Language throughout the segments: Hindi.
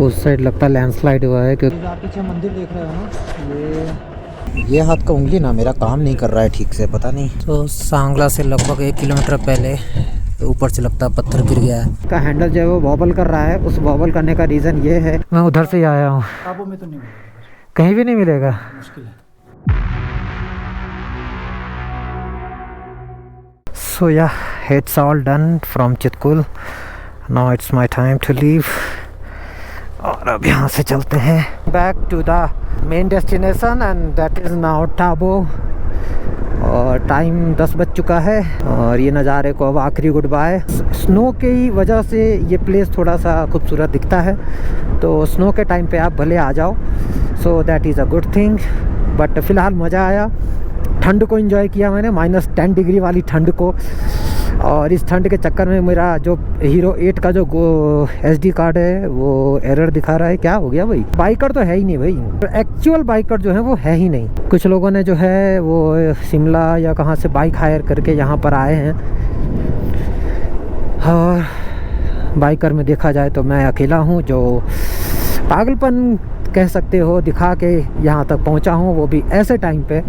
उस साइड लगता है लैंडस्लाइड हुआ है क्योंकि आप पीछे मंदिर देख रहे हो ना, ये हाथ का उंगली ना मेरा काम नहीं कर रहा है ठीक से, पता नहीं। तो सांगला से लगभग 1 किलोमीटर पहले ऊपर से लगता है पत्थर गिर गया है। का हैंडल जो है वो वॉबल कर रहा है। उस वॉबल करने का रीज़न ये है, मैं उधर से ही आया हूँ, काबू में तो नहीं मिलेगा, कहीं भी नहीं मिलेगा, मुश्किल है। So yeah, it's all done from Chitkul. Now it's my time to leave. और अब यहाँ से चलते हैं back to the main destination and that is now Tabo. और टाइम 10 बज चुका है और ये नज़ारे को अब आखिरी गुड बाय। स्नो की वजह से ये प्लेस थोड़ा सा खूबसूरत दिखता है, तो स्नो के टाइम पे आप भले आ जाओ, so that is a good thing. But फ़िलहाल मज़ा आया, ठंड को एंजॉय किया मैंने, -10 डिग्री वाली ठंड को। और इस ठंड के चक्कर में मेरा जो हीरो 8 का जो SD कार्ड है वो एरर दिखा रहा है। क्या हो गया भाई, बाइकर तो है ही नहीं भाई, एक्चुअल बाइकर जो है वो है ही नहीं। कुछ लोगों ने जो है वो शिमला या कहाँ से बाइक हायर करके यहाँ पर आए हैं, और बाइकर में देखा जाए तो मैं अकेला हूँ जो पागलपन कह सकते हो दिखा के यहाँ तक पहुँचा हूँ, वो भी ऐसे टाइम पे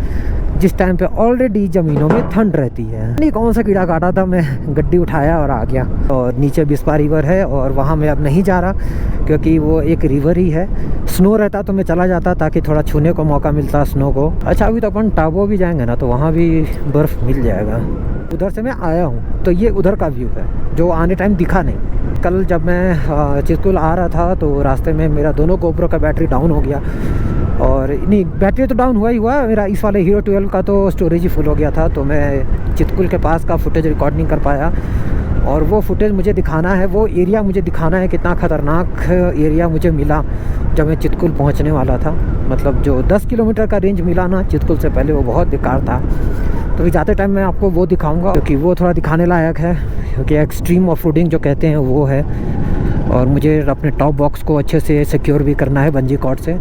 जिस टाइम पे ऑलरेडी ज़मीनों में ठंड रहती है। नहीं कौन सा कीड़ा काटा था, मैं गड्डी उठाया और आ गया। और नीचे बिस्पा रिवर है और वहाँ मैं अब नहीं जा रहा क्योंकि वो एक रिवर ही है। स्नो रहता तो मैं चला जाता ताकि थोड़ा छूने को मौका मिलता स्नो को। अच्छा अभी तो अपन टाबो भी जाएंगे ना, तो वहाँ भी बर्फ़ मिल जाएगा। उधर से मैं आया हूँ तो ये उधर का व्यू है जो आने टाइम दिखा नहीं। कल जब मैं चितकुल आ रहा था तो रास्ते में मेरा दोनों गोप्रो का बैटरी डाउन हो गया, और नहीं बैटरी तो डाउन हुआ ही हुआ, मेरा इस वाले हीरो 12 का तो स्टोरेज ही फुल हो गया था, तो मैं चितकुल के पास का फुटेज रिकॉर्ड नहीं कर पाया। और वो फुटेज मुझे दिखाना है, वो एरिया मुझे दिखाना है, कितना ख़तरनाक एरिया मुझे मिला जब मैं चितकुल पहुंचने वाला था। मतलब जो 10 किलोमीटर का रेंज मिला ना चितकुल से पहले, वो बहुत बेकार था। तो अभी जाते टाइम मैं आपको वो दिखाऊंगा क्योंकि वो थोड़ा दिखाने लायक है, क्योंकि एक्सट्रीम ऑफ रोडिंग जो कहते हैं वो है। और मुझे अपने टॉप बॉक्स को अच्छे से सिक्योर भी करना है बंजी कॉर्ड से।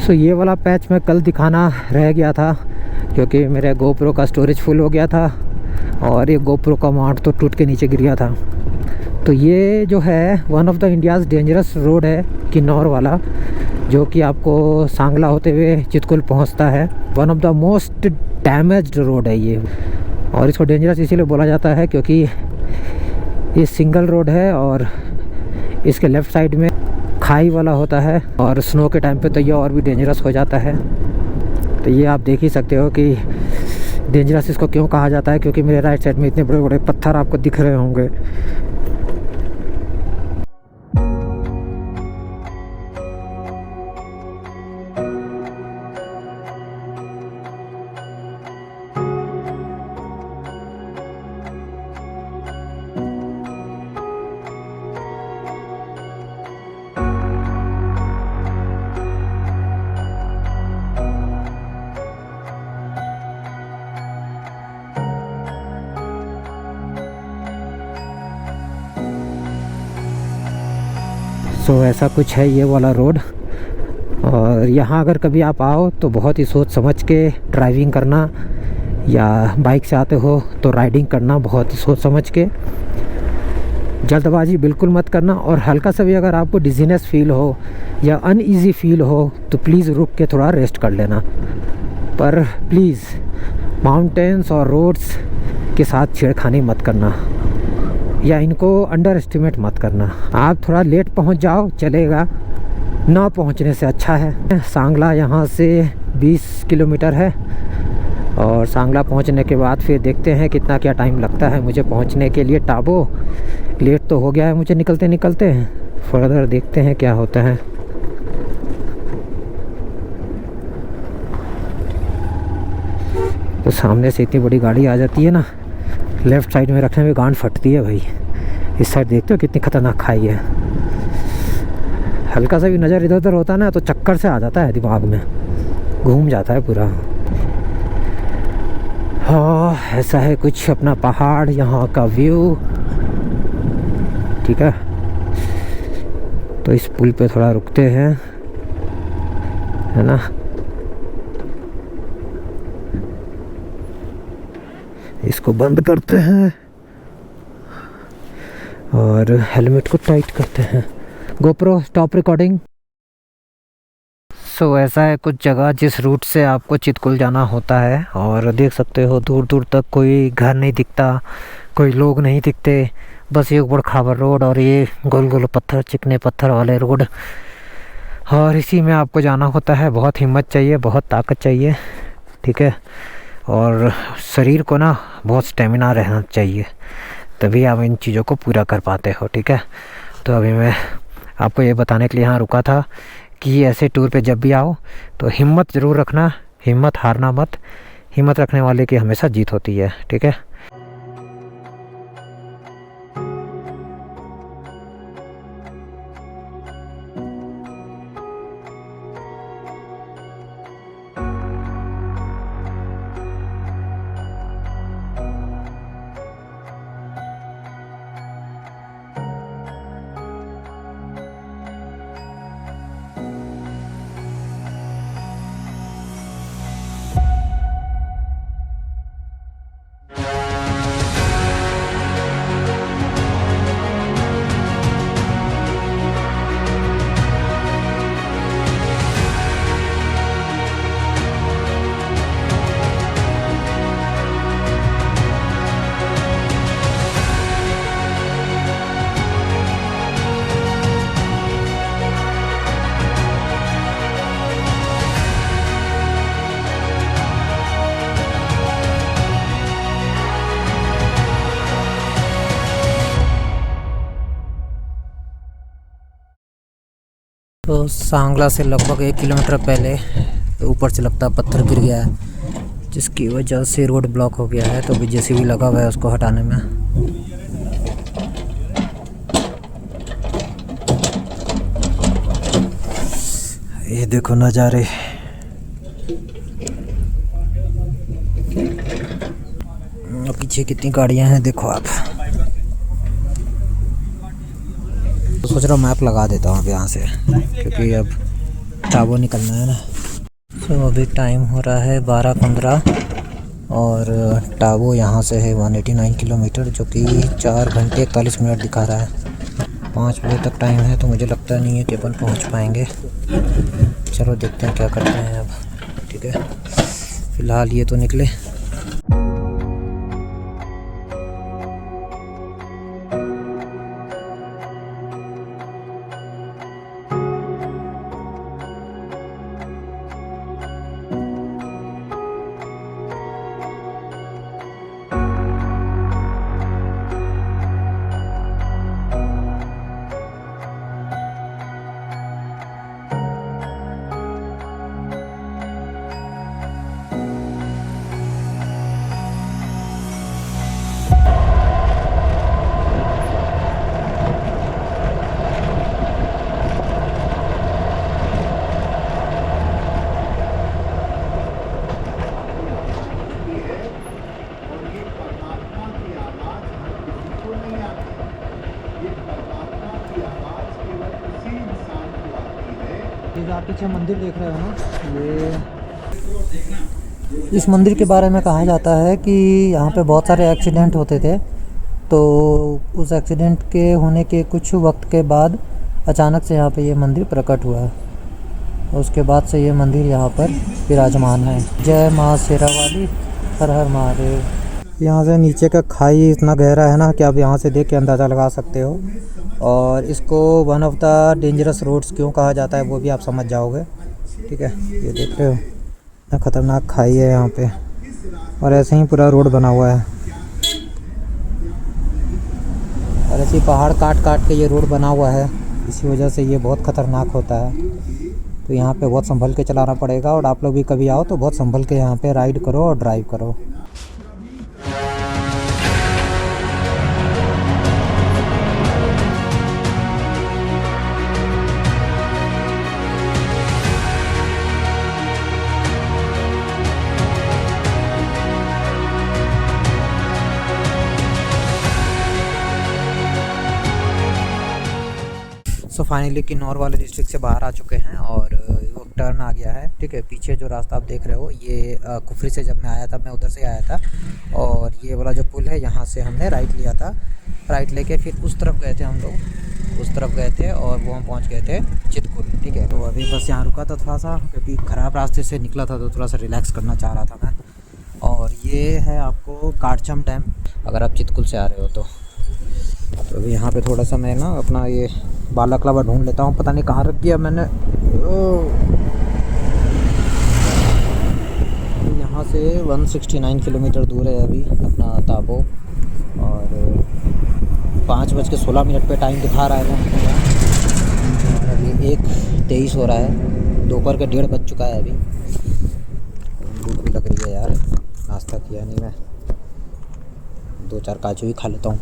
सो ये वाला पैच मैं कल दिखाना रह गया था क्योंकि मेरे गोप्रो का स्टोरेज फुल हो गया था और ये गोप्रो का माउंट तो टूट के नीचे गिर गया था। तो ये जो है one of the India's dangerous road है किन्नौर वाला, जो कि आपको सांगला होते हुए चितकुल पहुंचता है। One of the most damaged road है ये, और इसको डेंजरस इसीलिए बोला जाता है क्योंकि ये सिंगल रोड है और इसके लेफ़्ट साइड में खाई वाला होता है, और स्नो के टाइम पे तो ये और भी डेंजरस हो जाता है। तो ये आप देख ही सकते हो कि डेंजरस इसको क्यों कहा जाता है, क्योंकि मेरे राइट साइड में इतने बड़े बड़े पत्थर आपको दिख रहे होंगे। सो ऐसा कुछ है ये वाला रोड, और यहाँ अगर कभी आप आओ तो बहुत ही सोच समझ के ड्राइविंग करना, या बाइक से आते हो तो राइडिंग करना बहुत ही सोच समझ के, जल्दबाजी बिल्कुल मत करना। और हल्का सा भी अगर आपको डिजीनेस फील हो या अनईजी फील हो तो प्लीज़ रुक के थोड़ा रेस्ट कर लेना। पर प्लीज़ माउंटेन्स और रोड्स के साथ छेड़खानी मत करना या इनको अंडर एस्टिमेट मत करना। आप थोड़ा लेट पहुंच जाओ चलेगा, ना पहुंचने से अच्छा है। सांगला यहाँ से 20 किलोमीटर है और सांगला पहुंचने के बाद फिर देखते हैं कितना क्या टाइम लगता है मुझे पहुंचने के लिए टाबो। लेट तो हो गया है मुझे निकलते निकलते, फर्दर देखते हैं क्या होता है। तो सामने से इतनी बड़ी गाड़ी आ जाती है ना, लेफ़्ट साइड में रखने में गांड फटती है भाई। इस साइड देखते हो कितनी खतरनाक खाई है, हल्का सा भी नज़र इधर उधर होता है ना तो चक्कर से आ जाता है, दिमाग में घूम जाता है पूरा। हाँ ऐसा है कुछ अपना पहाड़ यहाँ का व्यू। ठीक है, तो इस पुल पे थोड़ा रुकते हैं, है ना। इसको बंद करते हैं और हेलमेट को टाइट करते हैं। GoPro stop recording. सो ऐसा है कुछ जगह जिस रूट से आपको चितकुल जाना होता है और देख सकते हो दूर दूर तक कोई घर नहीं दिखता, कोई लोग नहीं दिखते, बस ये ऊबड़ खाबड़ रोड और ये गोल गोल पत्थर, चिकने पत्थर वाले रोड, और इसी में आपको जाना होता है। बहुत हिम्मत चाहिए, बहुत ताकत चाहिए, ठीक है, और शरीर को ना बहुत स्टेमिना रहना चाहिए, तभी आप इन चीज़ों को पूरा कर पाते हो। ठीक है, तो अभी मैं आपको ये बताने के लिए यहाँ रुका था कि ऐसे टूर पे जब भी आओ तो हिम्मत ज़रूर रखना, हिम्मत हारना मत, हिम्मत रखने वाले की हमेशा जीत होती है। ठीक है, तो सांगला से लगभग 1 किलोमीटर पहले ऊपर से लगता पत्थर गिर गया है, जिसकी वजह से रोड ब्लॉक हो गया है। तो अभी जेसीबी लगा हुआ है उसको हटाने में। ये देखो नज़ारे, पीछे कितनी गाड़ियां हैं देखो आप। तो सोच रहा हूँ मैप लगा देता हूँ अब यहाँ से, क्योंकि अब टाबो निकलना है ना। तो अभी टाइम हो रहा है 12:15 और टाबो यहाँ से है 189 किलोमीटर, जो कि 4 घंटे 41 मिनट दिखा रहा है। 5 बजे तक टाइम है, तो मुझे लगता नहीं है कि अपन पहुँच पाएंगे। चलो देखते हैं क्या करते हैं अब। ठीक है, फ़िलहाल ये तो निकले। आप पीछे मंदिर देख रहे हो ना, ये इस मंदिर के बारे में कहा जाता है कि यहाँ पे बहुत सारे एक्सीडेंट होते थे। तो उस एक्सीडेंट के होने के कुछ वक्त के बाद अचानक से यहाँ पे ये मंदिर प्रकट हुआ है। उसके बाद से ये मंदिर यहाँ पर विराजमान है। जय माँ शेरावाली, हर हर महादेव। यहाँ से नीचे का खाई इतना गहरा है ना कि आप यहाँ से देख के अंदाज़ा लगा सकते हो। और इसको one of the dangerous roads क्यों कहा जाता है वो भी आप समझ जाओगे। ठीक है, ये देख रहे हो इतना ख़तरनाक खाई है यहाँ पे, और ऐसे ही पूरा रोड बना हुआ है, और ऐसे ही पहाड़ काट काट के ये रोड बना हुआ है। इसी वजह से ये बहुत ख़तरनाक होता है। तो यहाँ पे बहुत संभल के चलाना पड़ेगा, और आप लोग भी कभी आओ तो बहुत संभल के यहाँ पे राइड करो और ड्राइव करो। सो फाइनली किन्नौर वाले डिस्ट्रिक्ट से बाहर आ चुके हैं, और वो टर्न आ गया है। ठीक है, पीछे जो रास्ता आप देख रहे हो ये कुफरी से जब मैं आया था, मैं उधर से आया था, और ये वाला जो पुल है यहाँ से हमने राइट लिया था। राइट लेके फिर उस तरफ गए थे हम लोग, उस तरफ गए थे, और वो हम पहुँच गए थे चितकुल। ठीक है, तो अभी बस यहाँ रुका था थोड़ा सा, क्योंकि ख़राब रास्ते से निकला था तो थोड़ा सा रिलैक्स करना चाह रहा था मैं। और ये है आपको काटचम डैम, अगर आप चितकुल से आ रहे हो तो अभी यहाँ पे थोड़ा सा मैं ना अपना ये बालाक्लावा ढूंढ लेता हूँ, पता नहीं कहाँ रख दिया मैंने। यहाँ से 169 किलोमीटर दूर है अभी अपना ताबो, और 5:16 पे टाइम दिखा रहा है वो। अभी 1:23 हो रहा है, दोपहर के 1:30 बज चुका है अभी। भूख भी लग रही है यार, नाश्ता किया नहीं मैं, 2-4 काजू ही खा लेता हूँ।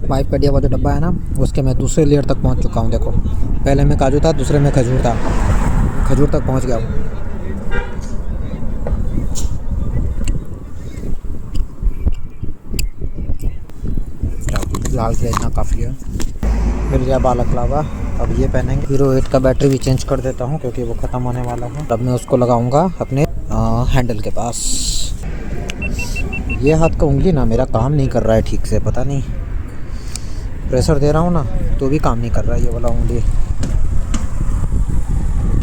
वाइफ का दिया हुआ जो डब्बा है ना, उसके मैं दूसरे लेयर तक पहुंच चुका हूं। देखो, पहले में काजू था, दूसरे में खजूर था, खजूर तक पहुंच गया हूँ। लाल किला इतना काफ़ी है। फिर गया बालाक्लावा, अब ये पहनेंगे। हीरो 8 का बैटरी भी चेंज कर देता हूँ क्योंकि वो ख़त्म होने वाला है। तब मैं उसको लगाऊंगा अपने हैंडल के पास। ये हाथ का उंगली ना मेरा काम नहीं कर रहा है ठीक से, पता नहीं, प्रेशर दे रहा हूँ ना तो भी काम नहीं कर रहा है ये वाला उंगली,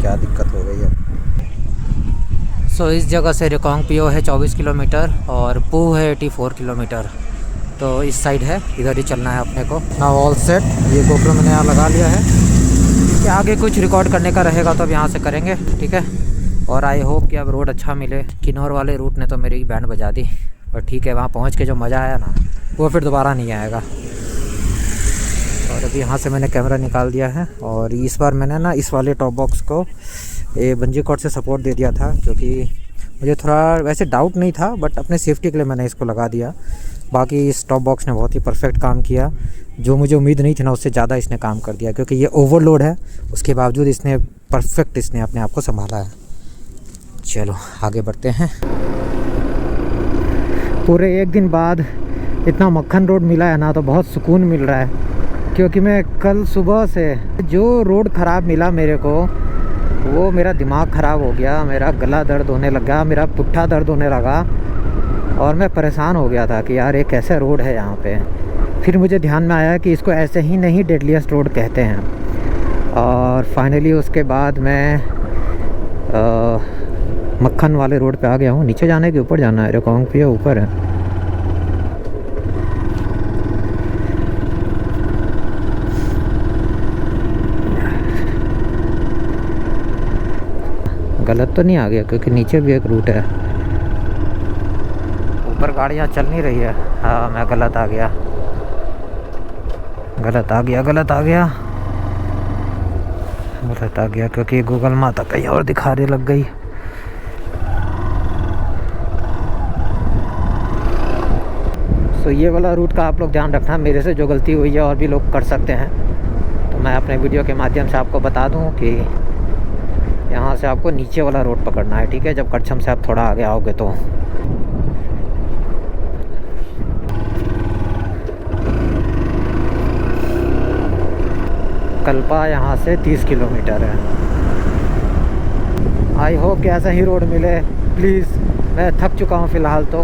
क्या दिक्कत हो गई है। सो इस जगह से रिकांगपिओ है 24 किलोमीटर और पू है 84 किलोमीटर। तो इस साइड है, इधर ही चलना है अपने को। ना ऑल सेट, ये गोप्रो मैंने यहाँ लगा लिया है कि आगे कुछ रिकॉर्ड करने का रहेगा तो अब यहाँ से करेंगे। ठीक है, और आई होप कि अब रोड अच्छा मिले। किन्नौर वाले रूट ने तो मेरी बैंड बजा दी, और ठीक है, वहाँ पहुँच के जो मज़ा आया ना वो फिर दोबारा नहीं आएगा। और अभी यहाँ से मैंने कैमरा निकाल दिया है, और इस बार मैंने ना इस वाले टॉप बॉक्स को ये बंजी कॉर्ड से सपोर्ट दे दिया था, क्योंकि मुझे थोड़ा वैसे डाउट नहीं था, बट अपने सेफ्टी के लिए मैंने इसको लगा दिया। बाकी इस टॉप बॉक्स ने बहुत ही परफेक्ट काम किया, जो मुझे उम्मीद नहीं थी ना उससे ज़्यादा इसने काम कर दिया, क्योंकि ये ओवरलोड है, उसके बावजूद इसने परफेक्ट इसने अपने आप को संभाला है। चलो आगे बढ़ते हैं। पूरे एक दिन बाद इतना मक्खन रोड मिला है ना तो बहुत सुकून मिल रहा है, क्योंकि मैं कल सुबह से जो रोड ख़राब मिला मेरे को, वो मेरा दिमाग ख़राब हो गया, मेरा गला दर्द होने लगा, मेरा पुट्ठा दर्द होने लगा, और मैं परेशान हो गया था कि यार ये कैसे रोड है यहाँ पे। फिर मुझे ध्यान में आया कि इसको ऐसे ही नहीं डेडलीस्ट रोड कहते हैं। और फाइनली उसके बाद मैं मक्खन वाले रोड पे आ गया हूँ। नीचे जाने के ऊपर जाना है, रिकांगपिओ ऊपर है। गलत तो नहीं आ गया, क्योंकि नीचे भी एक रूट है, ऊपर गाड़ियाँ चल नहीं रही है। हाँ, मैं गलत आ गया, गलत आ गया, गलत आ गया, गलत आ गया, क्योंकि गूगल माता कहीं और दिखाने लग गई। तो ये वाला रूट का आप लोग ध्यान रखना, मेरे से जो गलती हुई है और भी लोग कर सकते हैं, तो मैं अपने वीडियो के माध्यम से आपको बता दूं कि यहाँ से आपको नीचे वाला रोड पकड़ना है। ठीक है, जब कड़छम से आप थोड़ा आगे आओगे तो कल्पा यहाँ से 30 किलोमीटर है। आई होप कि ऐसा ही रोड मिले प्लीज़। मैं थक चुका हूँ फ़िलहाल तो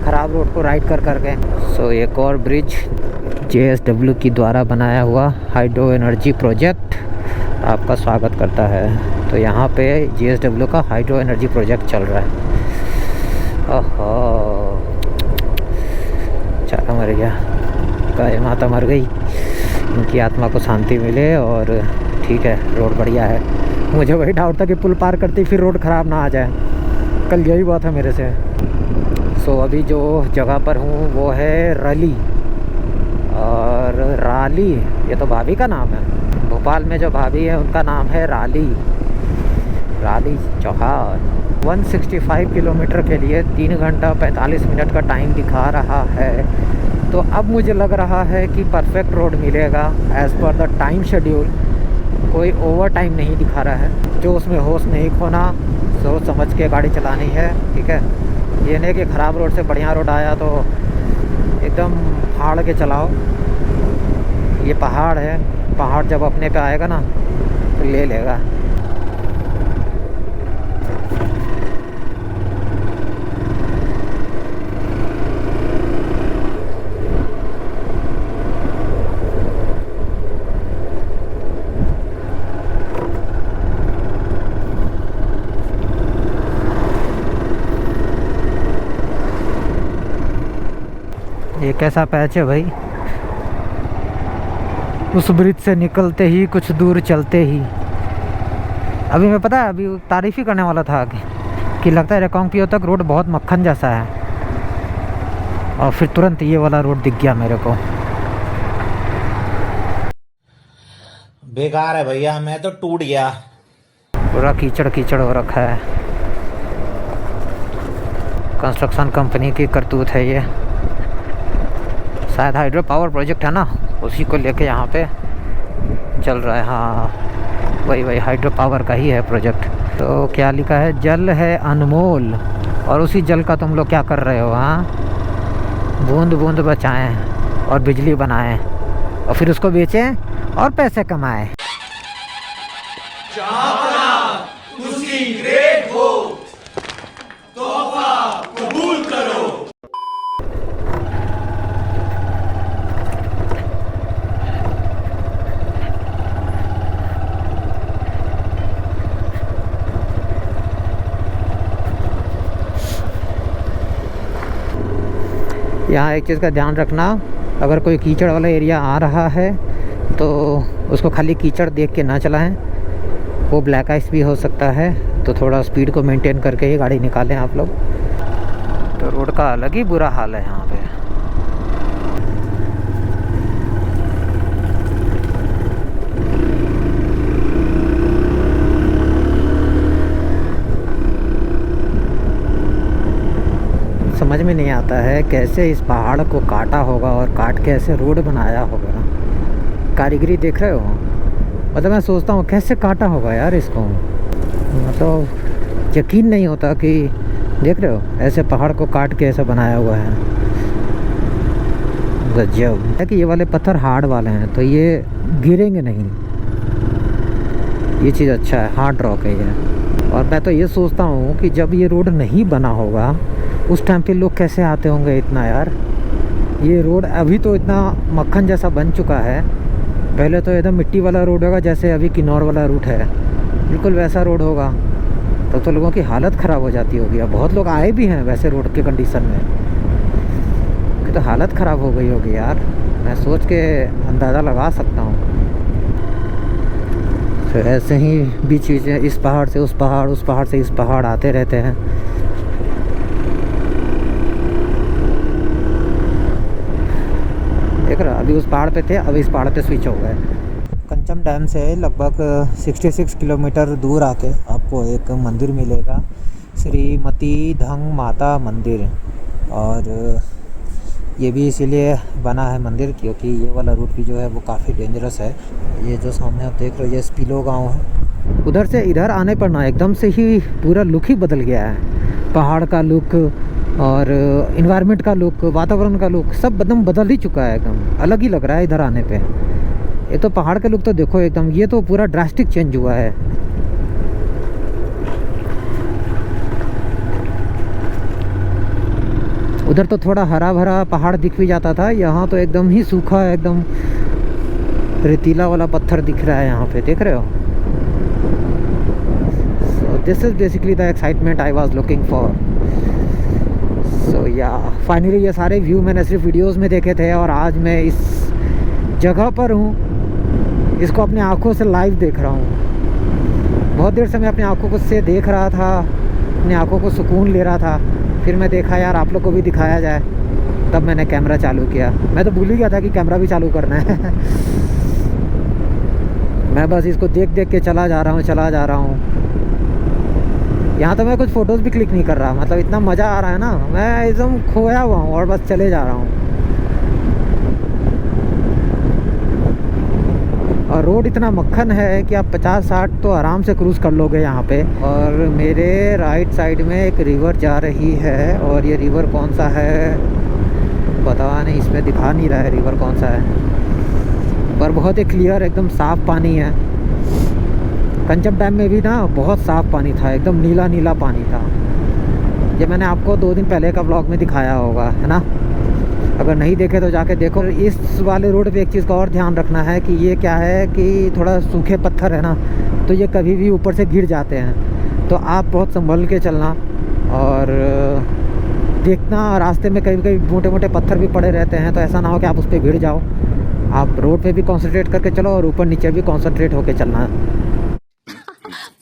ख़राब रोड को राइड कर करके। सो एक और ब्रिज JSW की द्वारा बनाया हुआ हाइड्रो एनर्जी प्रोजेक्ट आपका स्वागत करता है। तो यहाँ पे JSW का हाइड्रो एनर्जी प्रोजेक्ट चल रहा है। ओहो, चारा मर गया, गाय माता मर गई, उनकी आत्मा को शांति मिले। और ठीक है, रोड बढ़िया है। मुझे वही डाउट था कि पुल पार करते फिर रोड ख़राब ना आ जाए, कल यही हुआ था मेरे से। सो अभी जो जगह पर हूँ वो है रली और राली, ये तो भाभी का नाम है। भोपाल में जो भाभी है उनका नाम है राली चौहान। 165 किलोमीटर के लिए 3 घंटा 45 मिनट का टाइम दिखा रहा है। तो अब मुझे लग रहा है कि परफेक्ट रोड मिलेगा as per the time schedule. कोई ओवर टाइम नहीं दिखा रहा है। जो उसमें होश नहीं खोना, सोच समझ के गाड़ी चलानी है, ठीक है। ये नहीं कि ख़राब रोड से बढ़िया रोड आया तो एकदम फाड़ के चलाओ। ये पहाड़ है, पहाड़ जब अपने पे आएगा ना तो ले लेगा। ये कैसा पैच है भाई। उस ब्रिज से निकलते ही कुछ दूर चलते ही अभी मैं पता है अभी तारीफ़ ही करने वाला था कि लगता है रिकांगपिओ तक रोड बहुत मक्खन जैसा है। और फिर तुरंत ये वाला रोड दिख गया मेरे को। बेकार है भैया, मैं तो टूट गया। पूरा कीचड़ कीचड़ हो रखा है। कंस्ट्रक्शन कंपनी की करतूत है ये। शायद हाइड्रो पावर प्रोजेक्ट है ना, उसी को लेके यहाँ पे चल रहा है। हाँ वही हाइड्रो पावर का ही है प्रोजेक्ट। तो क्या लिखा है, जल है अनमोल और उसी जल का तुम लोग क्या कर रहे हो। हाँ, बूंद बूंद बचाएं और बिजली बनाएं और फिर उसको बेचें और पैसे कमाएं। यहाँ एक चीज़ का ध्यान रखना, अगर कोई कीचड़ वाला एरिया आ रहा है तो उसको खाली कीचड़ देख के ना चलाएं। वो ब्लैक आइस भी हो सकता है, तो थोड़ा स्पीड को मेंटेन करके ही गाड़ी निकालें आप लोग। तो रोड का अलग ही बुरा हाल है यहाँ पे। समझ में नहीं आता है कैसे इस पहाड़ को काटा होगा और काट के ऐसे रोड बनाया होगा। कारीगरी देख रहे हो, मतलब मैं सोचता हूँ कैसे काटा होगा यार इसको। मतलब यकीन नहीं होता कि देख रहे हो ऐसे पहाड़ को काट के ऐसा बनाया हुआ है। गजब है कि ये वाले पत्थर हार्ड वाले हैं तो ये गिरेंगे नहीं। ये चीज़ अच्छा है, हार्ड रॉक है ये। और मैं तो ये सोचता हूँ कि जब ये रोड नहीं बना होगा उस टाइम पे लोग कैसे आते होंगे इतना यार। ये रोड अभी तो इतना मक्खन जैसा बन चुका है, पहले तो एकदम मिट्टी वाला रोड होगा जैसे अभी किन्नौर वाला रूट है, बिल्कुल वैसा रोड होगा। तब तो लोगों की हालत ख़राब हो जाती होगी। अब बहुत लोग आए भी हैं वैसे रोड के कंडीशन में, कि तो हालत ख़राब हो गई होगी यार। मैं सोच के अंदाज़ा लगा सकता हूँ। तो ऐसे ही बीच बीच में इस पहाड़ से उस पहाड़, उस पहाड़ से इस पहाड़ आते रहते हैं। देख रहा, अभी उस पहाड़ पे थे, अब इस पहाड़ पे स्विच हो गए। कंचम डैम से लगभग 66 किलोमीटर दूर आके आपको एक मंदिर मिलेगा, श्रीमती धंग माता मंदिर। और ये भी इसीलिए बना है मंदिर क्योंकि ये वाला रूट भी जो है वो काफ़ी डेंजरस है। ये जो सामने आप देख रहे हो ये स्पीलो गांव है। उधर से इधर आने पर ना एकदम से ही पूरा लुक ही बदल गया है। पहाड़ का लुक और इन्वायरमेंट का लुक, वातावरण का लुक सब एकदम बदल ही चुका है, एकदम अलग ही लग रहा है इधर आने पे। ये तो पहाड़ का लुक तो देखो एकदम, ये तो पूरा ड्रास्टिक चेंज हुआ है। उधर तो थोड़ा हरा भरा पहाड़ दिख भी जाता था, यहाँ तो एकदम ही सूखा, एकदम रेतीला वाला पत्थर दिख रहा है यहाँ पे, देख रहे हो। So this is basically the excitement I was looking for. So yeah finally ये सारे व्यू मैंने सिर्फ वीडियोस में देखे थे और आज मैं इस जगह पर हूँ, इसको अपनी आंखों से लाइव देख रहा हूँ। बहुत देर से मैं अपनी आंखों को से देख रहा था, अपनी आंखों को सुकून ले रहा था। फिर मैं देखा यार आप लोग को भी दिखाया जाए, तब मैंने कैमरा चालू किया। मैं तो भूल ही गया था कि कैमरा भी चालू करना है। मैं बस इसको देख देख के चला जा रहा हूँ। यहाँ तो मैं कुछ फ़ोटोज़ भी क्लिक नहीं कर रहा, मतलब इतना मज़ा आ रहा है ना, मैं एकदम खोया हुआ हूँ और बस चले जा रहा हूँ। और रोड इतना मक्खन है कि आप 50-60 तो आराम से क्रूज़ कर लोगे यहाँ पे। और मेरे राइट साइड में एक रिवर जा रही है, और ये रिवर कौन सा है पता नहीं, इसमें दिखा नहीं रहा है रिवर कौन सा है, पर बहुत ही क्लियर एकदम साफ़ पानी है। कंचम डैम में भी ना बहुत साफ़ पानी था, एकदम नीला नीला पानी था। ये मैंने आपको 2 दिन पहले का व्लॉग में दिखाया होगा, है ना। अगर नहीं देखे तो जाके देखो। इस वाले रोड पे एक चीज़ का और ध्यान रखना है कि ये क्या है कि थोड़ा सूखे पत्थर है ना, तो ये कभी भी ऊपर से गिर जाते हैं, तो आप बहुत संभल के चलना और देखना। रास्ते में कभी कभी मोटे मोटे पत्थर भी पड़े रहते हैं, तो ऐसा ना हो कि आप उस पर गिर जाओ। आप रोड पे भी कंसंट्रेट करके चलो और ऊपर नीचे भी कंसंट्रेट होके चलना है।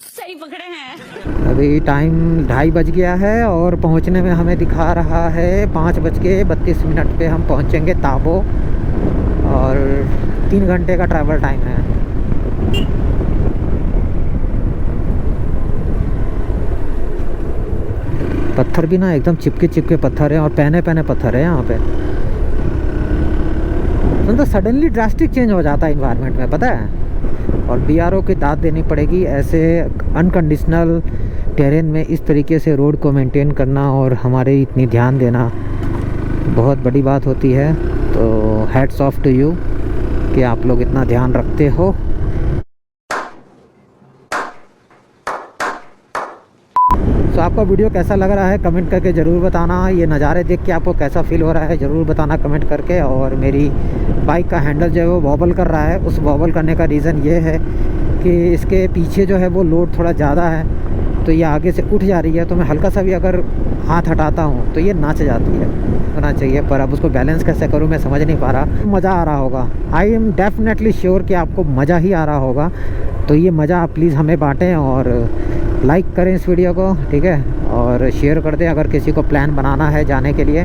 सही पकड़े हैं। अभी टाइम 2:30 बज गया है और पहुंचने में हमें दिखा रहा है 5:32 पे हम पहुंचेंगे ताबो, और 3 घंटे का ट्रैवल टाइम है। पत्थर भी ना एकदम चिपके चिपके पत्थर हैं और पहने पहने पत्थर है यहाँ पे। मतलब सडनली ड्रास्टिक चेंज हो जाता है इन्वायरमेंट में, पता है। और बीआरओ की दाद देनी पड़ेगी, ऐसे अनकंडीशनल टेरेन में इस तरीके से रोड को मेंटेन करना और हमारे इतनी ध्यान देना बहुत बड़ी बात होती है। तो हैट्स ऑफ टू यू कि आप लोग इतना ध्यान रखते हो। तो आपका वीडियो कैसा लग रहा है कमेंट करके ज़रूर बताना। ये नज़ारे देख के आपको कैसा फील हो रहा है ज़रूर बताना कमेंट करके। और मेरी बाइक का हैंडल जो है वो वॉबल कर रहा है, उस वॉबल करने का रीज़न ये है कि इसके पीछे जो है वो लोड थोड़ा ज़्यादा है, तो ये आगे से उठ जा रही है। तो मैं हल्का सा भी अगर हाथ हटाता हूँ तो ये नाच जाती है, होना चाहिए। पर अब उसको बैलेंस कैसे करूँ मैं समझ नहीं पा रहा। मज़ा आ रहा होगा, आई एम डेफिनेटली श्योर कि आपको मज़ा ही आ रहा होगा। तो ये मज़ा आप प्लीज़ हमें बाँटें और लाइक करें इस वीडियो को, ठीक है, और शेयर कर दें। अगर किसी को प्लान बनाना है जाने के लिए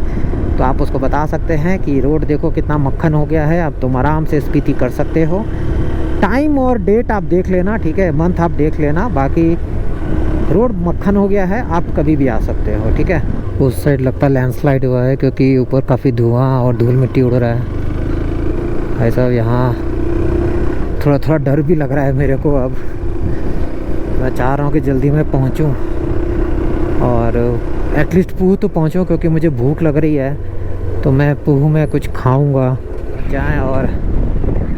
तो आप उसको बता सकते हैं कि रोड देखो कितना मक्खन हो गया है, अब तुम आराम से स्पीति कर सकते हो। टाइम और डेट आप देख लेना, ठीक है, मंथ आप देख लेना, बाकी रोड मक्खन हो गया है, आप कभी भी आ सकते हो, ठीक है। उस साइड लगता है लैंडस्लाइड हुआ है क्योंकि ऊपर काफ़ी धुआं और धूल मिट्टी उड़ रहा है भाई साहब। यहाँ थोड़ा थोड़ा डर भी लग रहा है मेरे को। अब मैं चाह रहा हूँ कि जल्दी मैं पहुँचूँ और एटलीस्ट पूह तो पहुँचूँ, क्योंकि मुझे भूख लग रही है। तो मैं पूह में कुछ खाऊँगा जाएँ। और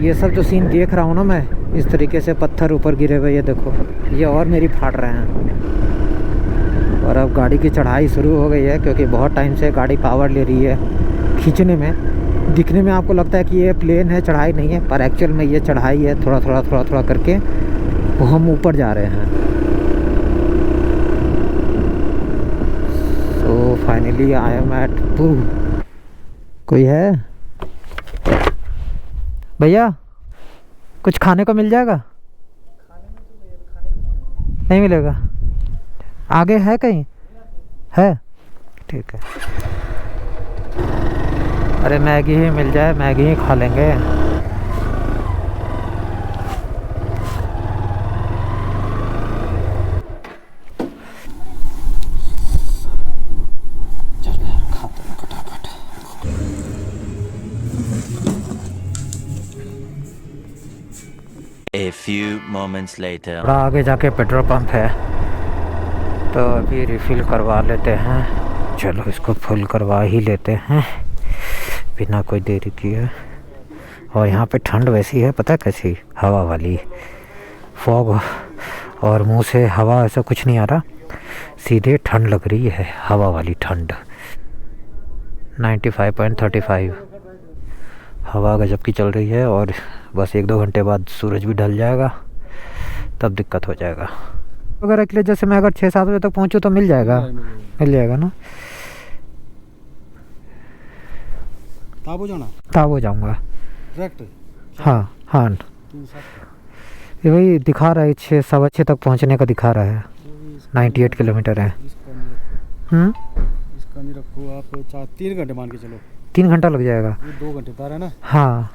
ये सब जो सीन देख रहा हूँ ना मैं, इस तरीके से पत्थर ऊपर गिरे हुए, ये देखो, ये और मेरी फाड़ रहे हैं। और अब गाड़ी की चढ़ाई शुरू हो गई है क्योंकि बहुत टाइम से गाड़ी पावर ले रही है खींचने में। दिखने में आपको लगता है कि ये प्लेन है, चढ़ाई नहीं है, पर एक्चुअल में ये चढ़ाई है। थोड़ा थोड़ा थोड़ा थोड़ा करके वो हम ऊपर जा रहे हैं। So finally I am at Pooh. कोई है भैया? कुछ खाने को मिल जाएगा? नहीं मिलेगा? आगे है कहीं? है, ठीक है। अरे मैगी ही मिल जाए, मैगी ही खा लेंगे। A few moments later. थोड़ा आगे जाके पेट्रोल पंप है, तो अभी रिफ़िल करवा लेते हैं। चलो इसको फुल करवा ही लेते हैं बिना कोई देरी किए। और यहाँ पे ठंड वैसी है, पता है कैसी, हवा वाली, फॉग और मुंह से हवा ऐसा कुछ नहीं आ रहा, सीधे ठंड लग रही है, हवा वाली ठंड। 95.35 हवा गजब की चल रही है और बस 1-2 घंटे बाद सूरज भी ढल जाएगा, तब दिक्कत हो जाएगा। अगर के लिए जैसे मैं अगर 6-7 बजे तक पहुँचूँ तो मिल जाएगा, मिल जाएगा ना। ताबो जाना, ताबो जाऊँगा। डायरेक्ट? हाँ हाँ, ये वही दिखा रहा है 6-6:15 तक पहुँचने का दिखा रहा है, 98 किलोमीटर है। इसका नहीं रखो आप, 3 घंटे मान के चलो। 3 घंटा लग जाएगा? 2 घंटे बता रहा है ना। हाँ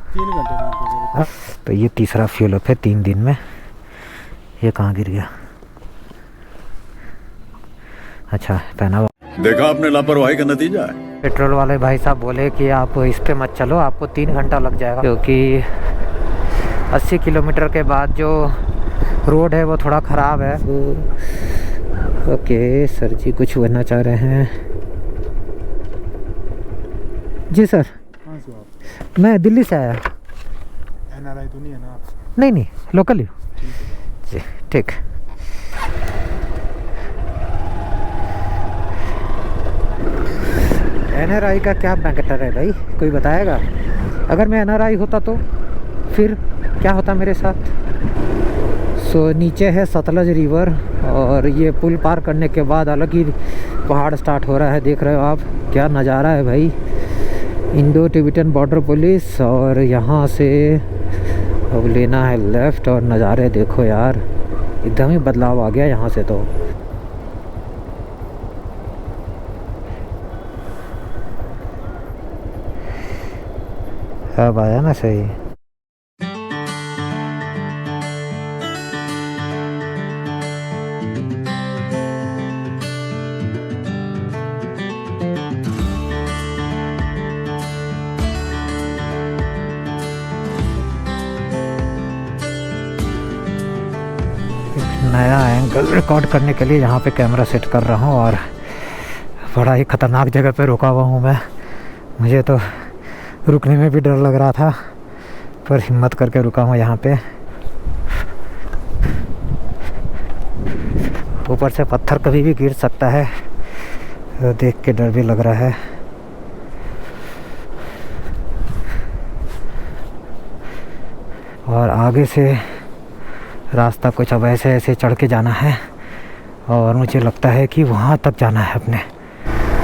3 घंटे मान के चलो। तो ये तीसरा फ्यूल अप है 3 दिन में। ये कहाँ गिर गया? अच्छा पहना हुआ। देखा आपने लापरवाही का नतीजा है। पेट्रोल वाले भाई साहब बोले कि आप इस पे मत चलो, आपको 3 घंटा लग जाएगा, क्योंकि 80 किलोमीटर के बाद जो रोड है वो थोड़ा ख़राब है। ओके सर जी, कुछ बनना चाह रहे हैं? जी सर। कहाँ से आप? मैं दिल्ली से आया। NRI तो नहीं है ना आप? नहीं नहीं, लोकल ही जी। ठीक। NRI का क्या मैटर है भाई, कोई बताएगा? अगर मैं NRI होता तो फिर क्या होता मेरे साथ? सो नीचे है सतलज रिवर और ये पुल पार करने के बाद अलग ही पहाड़ स्टार्ट हो रहा है। देख रहे हो आप क्या नज़ारा है भाई, इंडो टिबेटन बॉर्डर पुलिस। और यहाँ से अब लेना है लेफ़्ट और नज़ारे देखो यार, एकदम ही बदलाव आ गया यहाँ से तो। अब आया ना सही। नया एंगल रिकॉर्ड करने के लिए यहाँ पे कैमरा सेट कर रहा हूँ और बड़ा ही ख़तरनाक जगह पे रुका हुआ हूँ मैं। मुझे तो रुकने में भी डर लग रहा था, पर हिम्मत करके रुका हूँ यहाँ पे। ऊपर से पत्थर कभी भी गिर सकता है, तो देख के डर भी लग रहा है। और आगे से रास्ता कुछ अब ऐसे ऐसे चढ़ के जाना है और मुझे लगता है कि वहाँ तक जाना है अपने।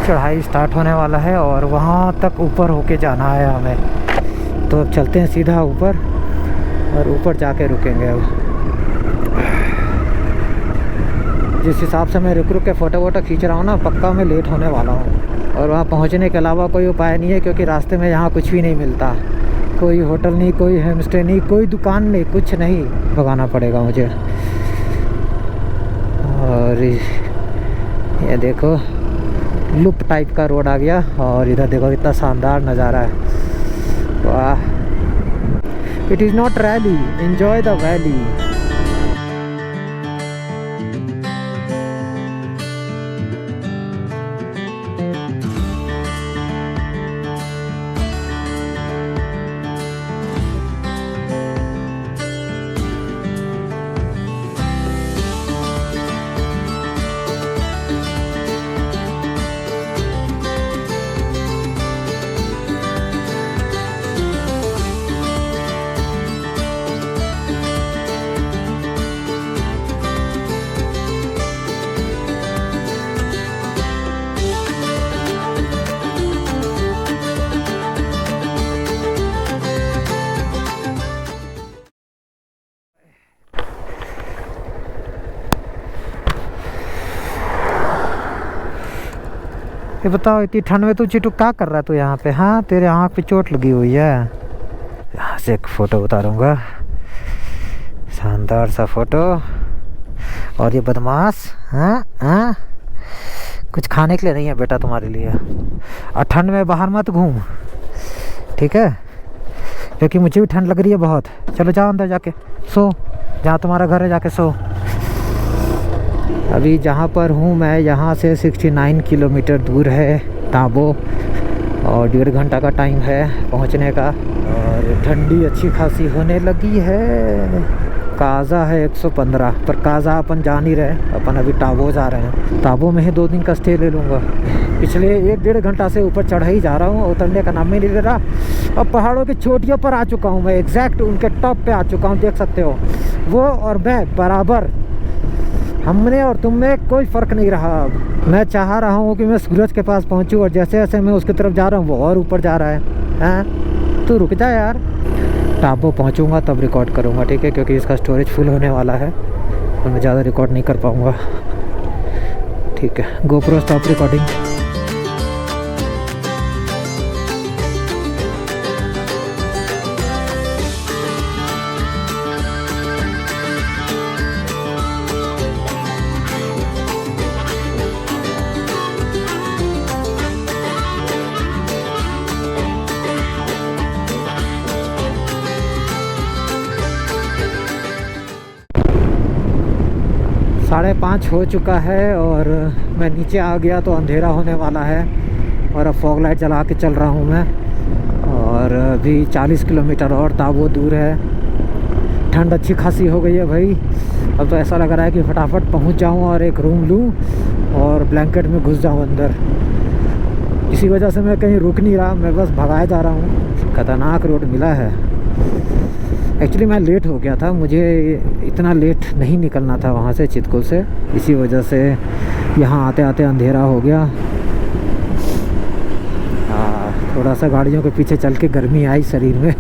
चढ़ाई स्टार्ट होने वाला है और वहाँ तक ऊपर होके जाना है हमें। तो अब चलते हैं सीधा ऊपर और ऊपर जाके रुकेंगे। अब जिस हिसाब से मैं रुक के फ़ोटो वोटो खींच रहा हूँ ना, पक्का मैं लेट होने वाला हूँ। और वहाँ पहुँचने के अलावा कोई उपाय नहीं है, क्योंकि रास्ते में यहाँ कुछ भी नहीं मिलता, कोई होटल नहीं, कोई होम स्टे नहीं, कोई दुकान नहीं, कुछ नहीं, भगाना पड़ेगा मुझे। और ये देखो लूप टाइप का रोड आ गया और इधर देखो इतना शानदार नज़ारा है, वाह। It is not rally, enjoy the valley. ये बताओ इतनी ठंड में तू चिटू क्या कर रहा है तू यहाँ पे? हाँ तेरे आँख पे चोट लगी हुई है। यहाँ से एक फ़ोटो उतारूँगा, शानदार सा फ़ोटो। और ये बदमाश, हाँ हाँ, कुछ खाने के लिए नहीं है बेटा तुम्हारे लिए। और ठंड में बाहर मत घूम, ठीक है? क्योंकि मुझे भी ठंड लग रही है बहुत। चलो जाओ अंदर जाके सो, जहाँ तुम्हारा घर है जाके सो। अभी जहाँ पर हूँ मैं, यहाँ से 69 किलोमीटर दूर है ताबो। और 1.5 घंटा का टाइम है पहुंचने का। और ठंडी अच्छी खासी होने लगी है। काज़ा है 115, पर काज़ा अपन जा नहीं रहे, अपन अभी टाबो जा रहे हैं। टाबो में ही 2 दिन का स्टे ले लूँगा। पिछले 1-1.5 घंटा से ऊपर चढ़ ही जा रहा हूँ, उतरने का नाम ही नहीं ले रहा। अब पहाड़ों की चोटियों पर आ चुका हूँ मैं, एग्जैक्ट उनके टॉप पे आ चुका हूँ, देख सकते हो। वो और मैं बराबर, हमने और तुम में कोई फ़र्क नहीं रहा। अब मैं चाह रहा हूँ कि मैं सूरज के पास पहुँचूँ, और जैसे जैसे मैं उसकी तरफ जा रहा हूँ वो और ऊपर जा रहा है। हाँ तू रुक जा यार। टाबो पहुँचूँगा तब रिकॉर्ड करूँगा, ठीक है, क्योंकि इसका स्टोरेज फुल होने वाला है तो मैं ज़्यादा रिकॉर्ड नहीं कर पाऊँगा। ठीक है, गोप्रो स्टॉप रिकॉर्डिंग। साढ़े 5 हो चुका है और मैं नीचे आ गया तो अंधेरा होने वाला है। और अब फॉग लाइट जला के चल रहा हूँ मैं। और अभी 40 किलोमीटर और टाबो दूर है। ठंड अच्छी खासी हो गई है भाई। अब तो ऐसा लग रहा है कि फटाफट पहुँच जाऊँ और एक रूम लूँ और ब्लैंकेट में घुस जाऊँ अंदर। इसी वजह से मैं कहीं रुक नहीं रहा, मैं बस भगाया जा रहा हूँ। खतरनाक रोड मिला है। एक्चुअली मैं लेट हो गया था, मुझे इतना लेट नहीं निकलना था वहाँ से, चितकुल से। इसी वजह से यहाँ आते आते अंधेरा हो गया। थोड़ा सा गाड़ियों के पीछे चल के गर्मी आई शरीर में।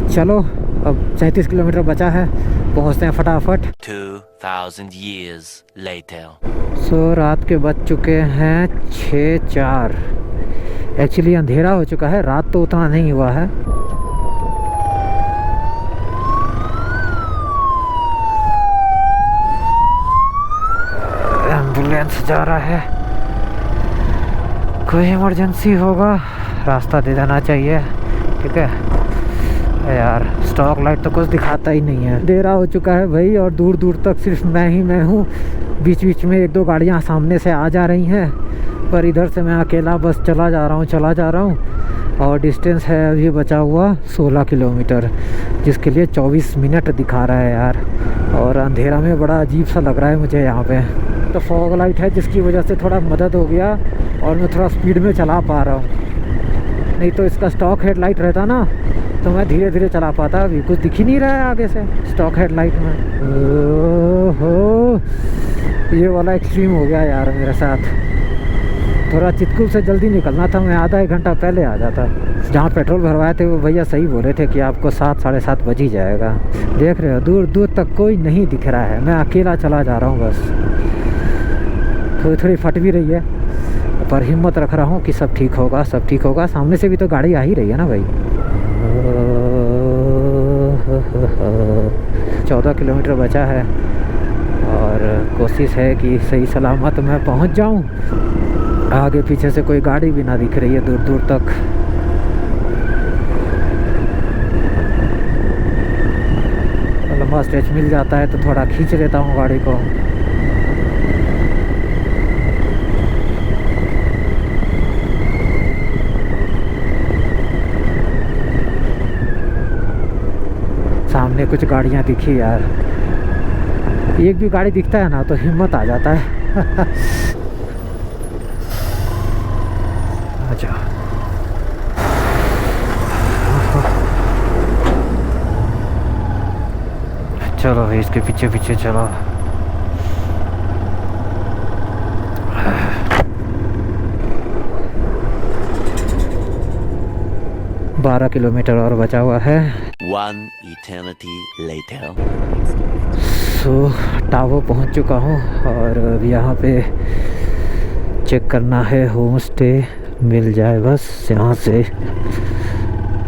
चलो अब 37 किलोमीटर बचा है, पहुँचते हैं फटाफट। 2000 years later. सो रात के बज चुके हैं 6:04। एक्चुअली अंधेरा हो चुका है, रात तो उतना नहीं हुआ है। एम्बुलेंस जा रहा है, कोई इमरजेंसी होगा रास्ता दे देना चाहिए, ठीक है यार। स्टॉक लाइट तो कुछ दिखाता ही नहीं है। अंधेरा हो चुका है भाई, और दूर दूर तक सिर्फ मैं ही मैं हूँ। बीच बीच में 1-2 गाड़ियाँ सामने से आ जा रही हैं, पर इधर से मैं अकेला बस चला जा रहा हूँ। और डिस्टेंस है अभी बचा हुआ 16 किलोमीटर, जिसके लिए 24 मिनट दिखा रहा है यार। और अंधेरा में बड़ा अजीब सा लग रहा है मुझे यहाँ पे। तो फॉग लाइट है जिसकी वजह से थोड़ा मदद हो गया और मैं थोड़ा स्पीड में चला पा रहा हूँ। नहीं तो इसका स्टॉक हेडलाइट रहता ना तो मैं धीरे धीरे चला पाता। अभी कुछ दिख ही नहीं रहा है आगे से स्टॉक हेडलाइट में। ओहो, ये वाला एक्सट्रीम हो गया यार मेरे साथ। थोड़ा चितकुल से जल्दी निकलना था, मैं आधा 1 घंटा पहले आ जाता। जहाँ पेट्रोल भरवाए थे वो भैया सही बोले थे कि आपको 7 साढ़े 7 बज ही जाएगा। देख रहे हो दूर दूर तक कोई नहीं दिख रहा है, मैं अकेला चला जा रहा हूँ बस। थोड़ी थोड़ी फट भी रही है, पर हिम्मत रख रहा हूँ कि सब ठीक होगा, सब ठीक होगा। सामने से भी तो गाड़ी आ ही रही है ना भाई। 14 किलोमीटर बचा है और कोशिश है कि सही सलामत मैं पहुँच जाऊँ। आगे पीछे से कोई गाड़ी भी ना दिख रही है दूर दूर तक। लंबा स्ट्रेच मिल जाता है तो थोड़ा खींच लेता हूँ गाड़ी को। सामने कुछ गाड़ियाँ दिखी यार, एक भी गाड़ी दिखता है ना तो हिम्मत आ जाता है। अच्छा चलो भाई इसके पीछे पीछे चलो। बारह किलोमीटर और बचा हुआ है। 1 eternity later. सो टाबो पहुंच चुका हूं और अब यहाँ पे चेक करना है होम स्टे मिल जाए, बस यहाँ से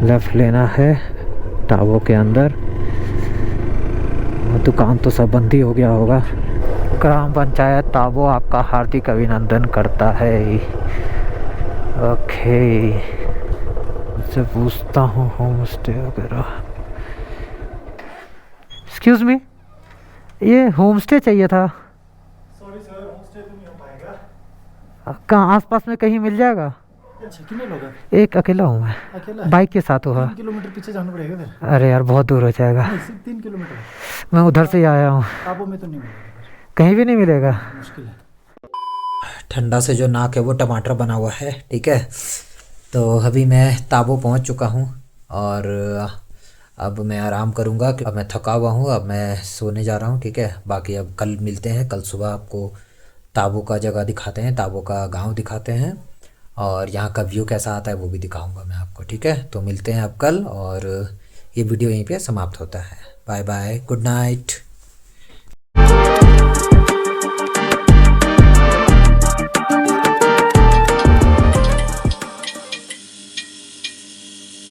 लेफ़्ट लेना है टाबो के अंदर। दुकान तो सब बंद ही हो गया होगा। ग्राम पंचायत टाबो आपका हार्दिक अभिनंदन करता है। ओके, से पूछता हूँ होम स्टे वगैरह। एक्सक्यूज़ मी, ये होम स्टे चाहिए था। सॉरी सर, होम स्टे तो नहीं हो पाएगा। कहाँ आसपास में कहीं मिल जाएगा? अच्छा कितने लोग हैं? एक अकेला हूँ मैं, अकेला? बाइक के साथ हुआ। 3 किलोमीटर पीछे जाना पड़ेगा फिर। अरे यार बहुत दूर हो जाएगा, नहीं सिर्फ 3 किलोमीटर। मैं उधर से ही आया हूँ, काबू में तो नहीं मिलेगा फिर, कहीं भी नहीं मिलेगा। मुश्किल है। ठंडा से जो नाक है वो टमाटर बना हुआ है, ठीक है। तो अभी मैं ताबो पहुंच चुका हूं और अब मैं आराम करूंगा, अब मैं थका हुआ हूं, अब मैं सोने जा रहा हूं, ठीक है। बाकी अब कल मिलते हैं, कल सुबह आपको ताबो का जगह दिखाते हैं, ताबो का गांव दिखाते हैं और यहाँ का व्यू कैसा आता है वो भी दिखाऊंगा मैं आपको, ठीक है। तो मिलते हैं अब कल और ये वीडियो यहीं पे समाप्त होता है। Bye bye, good night.